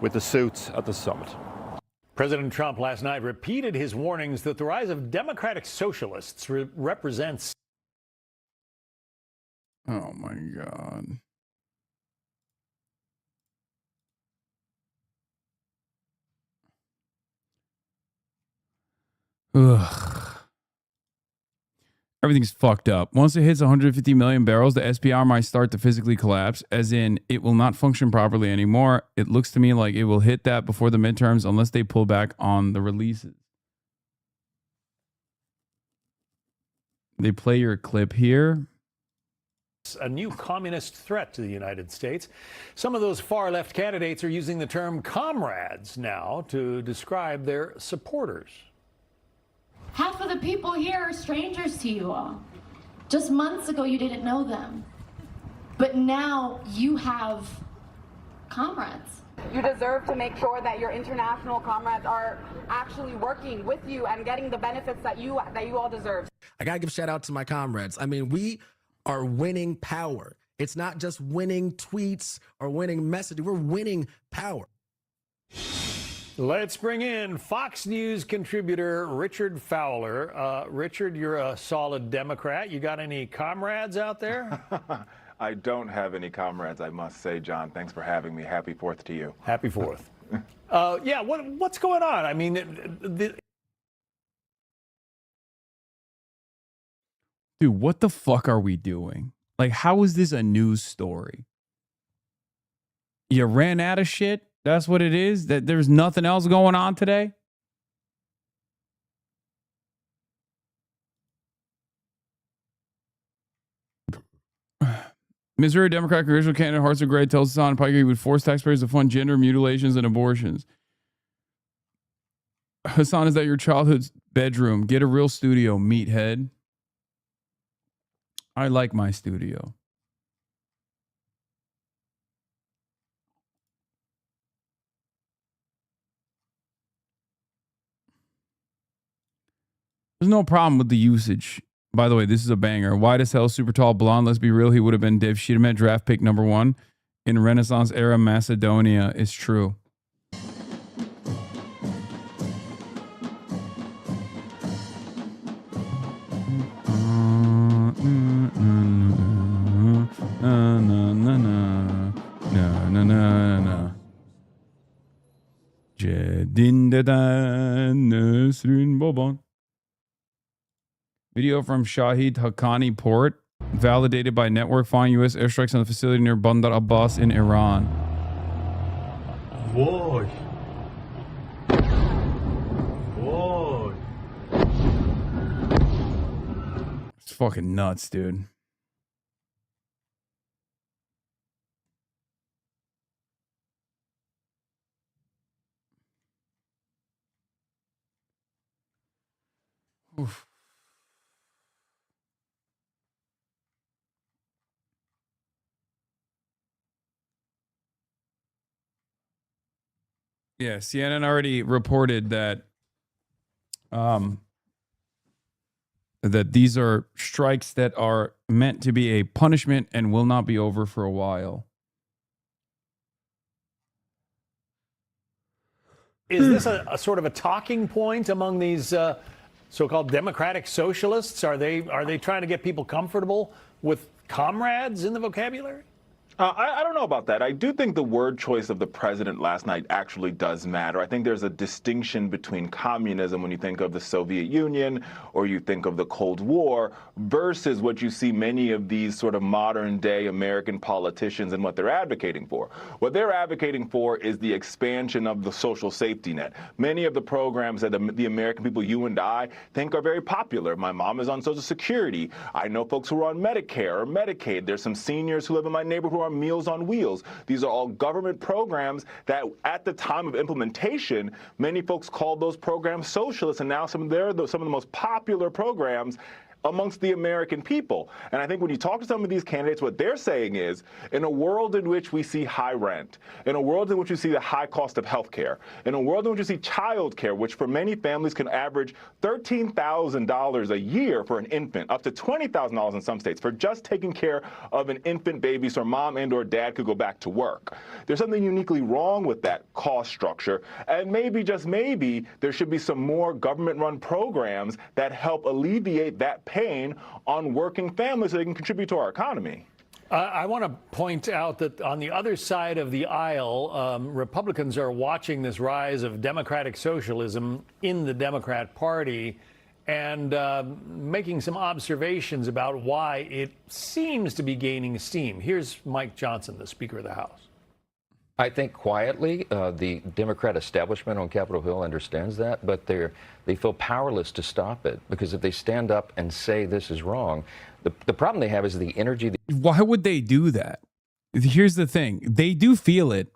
with the suits at the summit. President Trump last night repeated his warnings that the rise of democratic socialists represents. Oh my God. Ugh. Everything's fucked up. Once it hits 150 million barrels, the SPR might start to physically collapse, as in it will not function properly anymore. It looks to me like it will hit that before the midterms unless they pull back on the releases. They play your clip here. A new communist threat to the United States. Some of those far-left candidates are using the term comrades now to describe their supporters. Half of the people here are strangers to you all. Just months ago, you didn't know them. But now you have comrades. You deserve to make sure that your international comrades are actually working with you and getting the benefits that you all deserve. I gotta give shout out to my comrades. I mean, we are winning power. It's not just winning tweets or winning messages. We're winning power. Let's bring in Fox News contributor Richard Fowler. Richard, you're a solid Democrat. You got any comrades out there? I don't have any comrades, I must say, John. Thanks for having me. Happy 4th to you. Happy 4th. Yeah, what's going on? I mean, Dude, what the fuck are we doing? Like, how is this a news story? You ran out of shit? That's what it is? That there's nothing else going on today? Missouri Democrat congressional candidate Hartson Gray tells Hassan Piker he would force taxpayers to fund gender mutilations and abortions. Hassan, is that your childhood's bedroom? Get a real studio, meathead. I like my studio. There's no problem with the usage. By the way, this is a banger. Wide as hell, super tall, blonde. Let's be real. He would have been Dave Sheetaman, draft pick #1 in Renaissance era Macedonia. It's true. Jedindedan Nesrin Boban. Video from Shahid Haqqani port, validated by network, following U.S. airstrikes on the facility near Bandar Abbas in Iran. Whoa. Whoa. It's fucking nuts, dude. Oof. Yeah, CNN already reported that that these are strikes that are meant to be a punishment and will not be over for a while. is this a sort of a talking point among these so-called democratic socialists? Are they trying to get people comfortable with comrades in the vocabulary? I don't know about that. I do think the word choice of the president last night actually does matter. I think there's a distinction between communism when you think of the Soviet Union or you think of the Cold War versus what you see many of these sort of modern day American politicians and what they're advocating for. What they're advocating for is the expansion of the social safety net. Many of the programs that the American people, you and I, think are very popular. My mom is on Social Security. I know folks who are on Medicare or Medicaid. There's some seniors who live in my neighborhood who are Meals on Wheels. These are all government programs that at the time of implementation, many folks called those programs socialist, and now they're some of the most popular programs amongst the American people. And I think when you talk to some of these candidates, what they're saying is, in a world in which we see high rent, in a world in which we see the high cost of health care, in a world in which we see child care, which for many families can average $13,000 a year for an infant, up to $20,000 in some states, for just taking care of an infant baby so mom and or dad could go back to work. There's something uniquely wrong with that cost structure, and maybe, just maybe, there should be some more government-run programs that help alleviate that pain on working families so they can contribute to our economy. I want to point out that on the other side of the aisle, Republicans are watching this rise of democratic socialism in the Democrat Party and making some observations about why it seems to be gaining steam. Here's Mike Johnson, the Speaker of the House. I think quietly, the Democrat establishment on Capitol Hill understands that, but they feel powerless to stop it, because if they stand up and say this is wrong, the problem they have is the energy. Why would they do that? Here's the thing. They do feel it,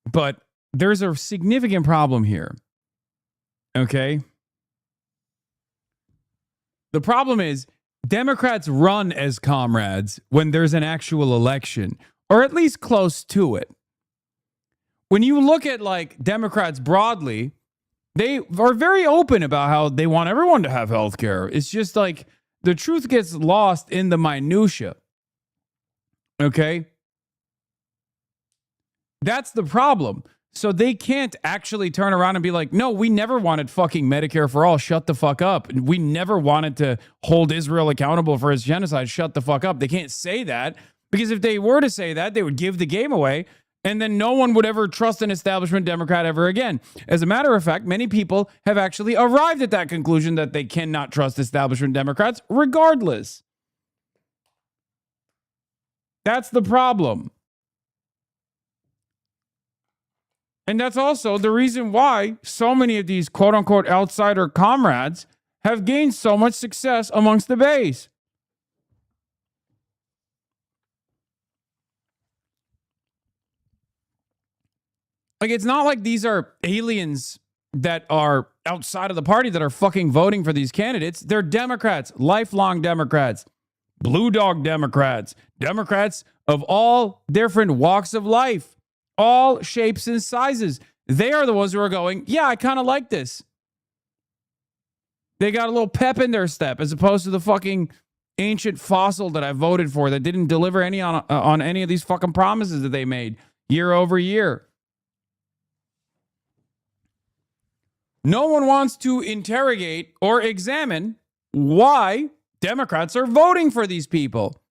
but there's a significant problem here. Okay? The problem is Democrats run as comrades when there's an actual election, or at least close to it. When you look at like Democrats broadly, they are very open about how they want everyone to have health care. It's just like the truth gets lost in the minutia. Okay? That's the problem. So they can't actually turn around and be like, no, we never wanted fucking Medicare for all. Shut the fuck up. We never wanted to hold Israel accountable for its genocide. Shut the fuck up. They can't say that, because if they were to say that, they would give the game away. And then no one would ever trust an establishment Democrat ever again. As a matter of fact, many people have actually arrived at that conclusion that they cannot trust establishment Democrats regardless. That's the problem. And that's also the reason why so many of these quote unquote outsider comrades have gained so much success amongst the base. Like, it's not like these are aliens that are outside of the party that are fucking voting for these candidates. They're Democrats, lifelong Democrats, blue dog Democrats, Democrats of all different walks of life, all shapes and sizes. They are the ones who are going, yeah, I kind of like this. They got a little pep in their step, as opposed to the fucking ancient fossil that I voted for that didn't deliver any on any of these fucking promises that they made year over year. No one wants to interrogate or examine why Democrats are voting for these people.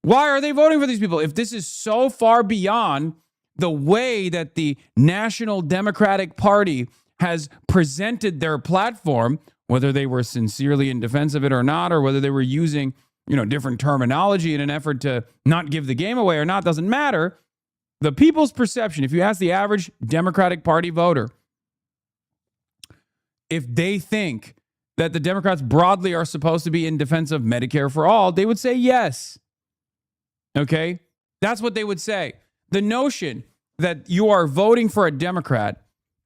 Why are they voting for these people? If this is so far beyond the way that the National Democratic Party has presented their platform, whether they were sincerely in defense of it or not, or whether they were using, different terminology in an effort to not give the game away or not, doesn't matter. The people's perception, if you ask the average Democratic Party voter, if they think that the Democrats broadly are supposed to be in defense of Medicare for all, they would say yes. Okay? That's what they would say. The notion that you are voting for a Democrat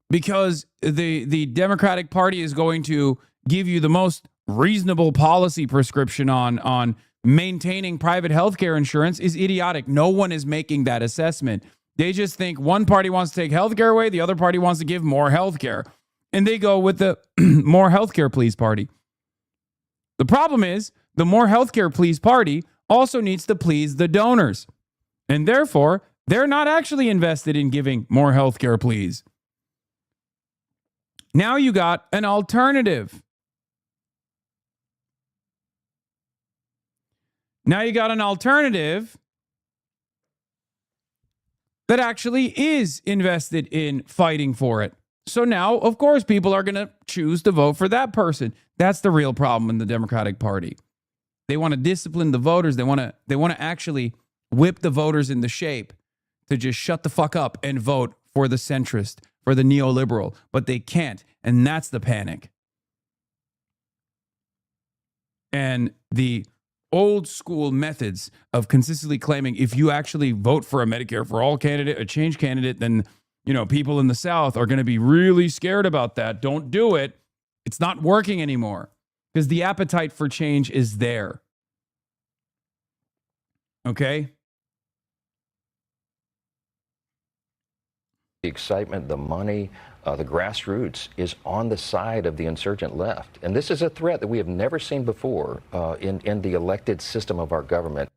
because the Democratic Party is going to give you the most reasonable policy prescription on maintaining private healthcare insurance is idiotic. No one is making that assessment. They just think one party wants to take healthcare away, the other party wants to give more healthcare. And they go with the more healthcare please party. The problem is the more healthcare please party also needs to please the donors. And therefore, they're not actually invested in giving more healthcare please. Now you got an alternative. Now you got an alternative that actually is invested in fighting for it. So now, of course, people are going to choose to vote for that person. That's the real problem in the Democratic Party. They want to discipline the voters. They want to actually whip the voters into shape to just shut the fuck up and vote for the centrist, for the neoliberal. But they can't. And that's the panic. And the old school methods of consistently claiming if you actually vote for a Medicare for all candidate, a change candidate, then people in the South are going to be really scared about that. Don't do it. It's not working anymore because the appetite for change is there. Okay? The excitement, the money, the grassroots is on the side of the insurgent left. And this is a threat that we have never seen before in the elected system of our government.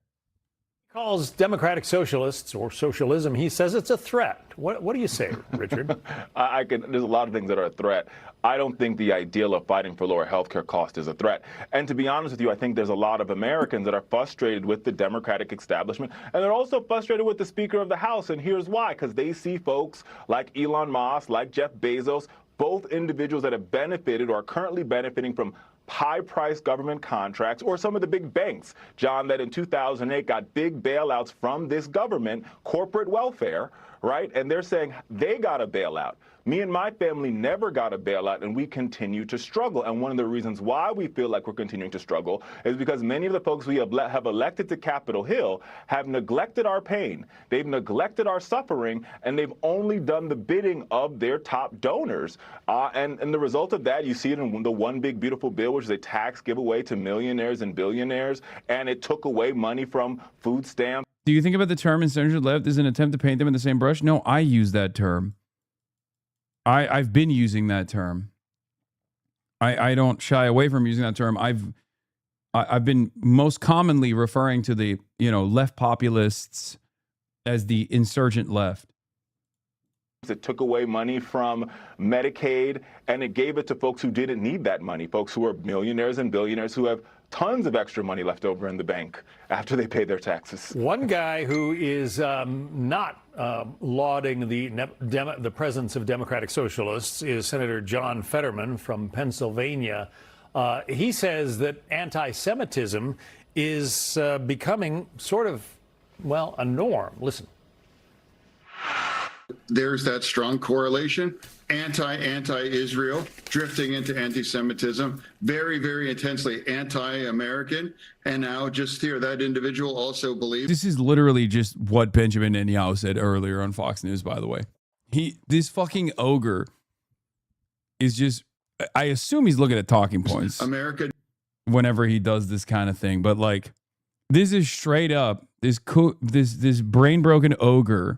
He calls democratic socialists or socialism, he says it's a threat. What do you say, Richard? There's a lot of things that are a threat. I don't think the ideal of fighting for lower healthcare costs is a threat. And to be honest with you, I think there's a lot of Americans that are frustrated with the Democratic establishment, and they're also frustrated with the Speaker of the House. And here's why: because they see folks like Elon Musk, like Jeff Bezos, both individuals that have benefited or are currently benefiting from high-priced government contracts, or some of the big banks, John, that in 2008 got big bailouts from this government, corporate welfare, right? And they're saying they got a bailout. Me and my family never got a bailout, and we continue to struggle. And one of the reasons why we feel like we're continuing to struggle is because many of the folks we have elected to Capitol Hill have neglected our pain. They've neglected our suffering, and they've only done the bidding of their top donors. And the result of that, you see it in the One Big Beautiful Bill, which is a tax giveaway to millionaires and billionaires, and it took away money from food stamps. Do you think about the term insurgent left as an attempt to paint them in the same brush? No, I use that term. I've been using that term. I don't shy away from using that term. I've been most commonly referring to the left populists as the insurgent left. It took away money from Medicaid, and it gave it to folks who didn't need that money, folks who are millionaires and billionaires who have tons of extra money left over in the bank after they pay their taxes. One guy who is not lauding the presence of democratic socialists is Senator John Fetterman from Pennsylvania. He says that anti-Semitism is becoming sort of, well, a norm. Listen. There's that strong correlation, anti-Israel, drifting into anti-Semitism, very, very intensely anti-American. And now just here, that individual also believes. This is literally just what Benjamin Netanyahu said earlier on Fox News, by the way. This fucking ogre is just, I assume he's looking at talking points. America. Whenever he does this kind of thing. But like, this is straight up, this brain broken ogre.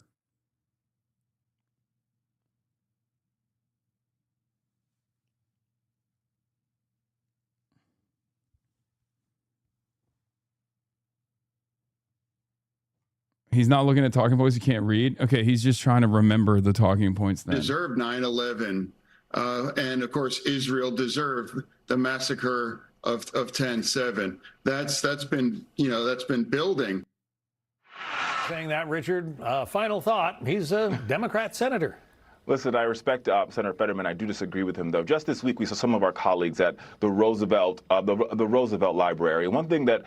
He's not looking at talking points he can't read. Okay, he's just trying to remember the talking points then. Deserved 9/11. And of course, Israel deserved the massacre of 10/7. That's been building. Saying that, Richard, final thought. He's a Democrat senator. Listen, I respect Senator Fetterman. I do disagree with him, though. Just this week, we saw some of our colleagues at the Roosevelt Library. One thing that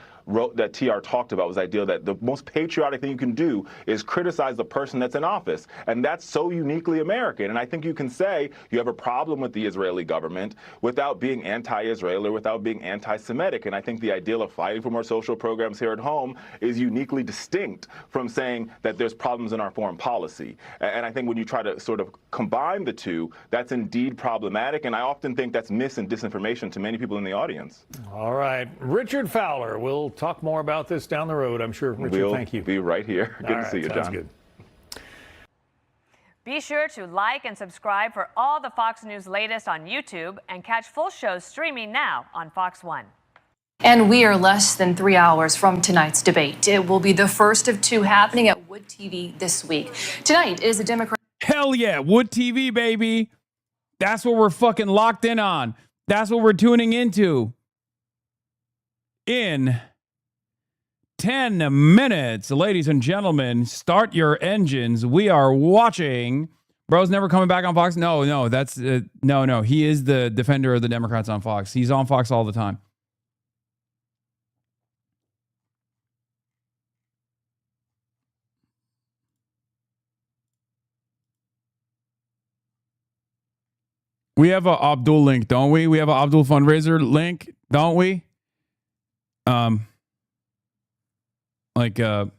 TR talked about was the idea that the most patriotic thing you can do is criticize the person that's in office. And that's so uniquely American. And I think you can say you have a problem with the Israeli government without being anti-Israel or without being anti-Semitic. And I think the ideal of fighting for more social programs here at home is uniquely distinct from saying that there's problems in our foreign policy. And I think when you try to sort of combine the two, that's indeed problematic. And I often think that's mis and disinformation to many people in the audience. All right. Richard Fowler. We'll talk more about this down the road, I'm sure. Richard, thank you. We'll be right here. Good to see you, John. Good. Be sure to like and subscribe for all the Fox News latest on YouTube and catch full shows streaming now on Fox One. And we are less than 3 hours from tonight's debate. It will be the first of two happening at Wood TV this week. Tonight is a Democrat. Hell yeah, Wood TV, baby. That's what we're fucking locked in on. That's what we're tuning into. In 10 minutes, ladies and gentlemen, start your engines. We are watching. Bro's never coming back on Fox. No, that's no. He is the defender of the Democrats on Fox. He's on Fox all the time. We have a Abdul link, don't we? We have an Abdul fundraiser link, don't we? Like a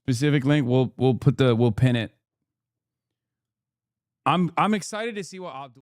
specific link. We'll pin it. I'm excited to see what Abdul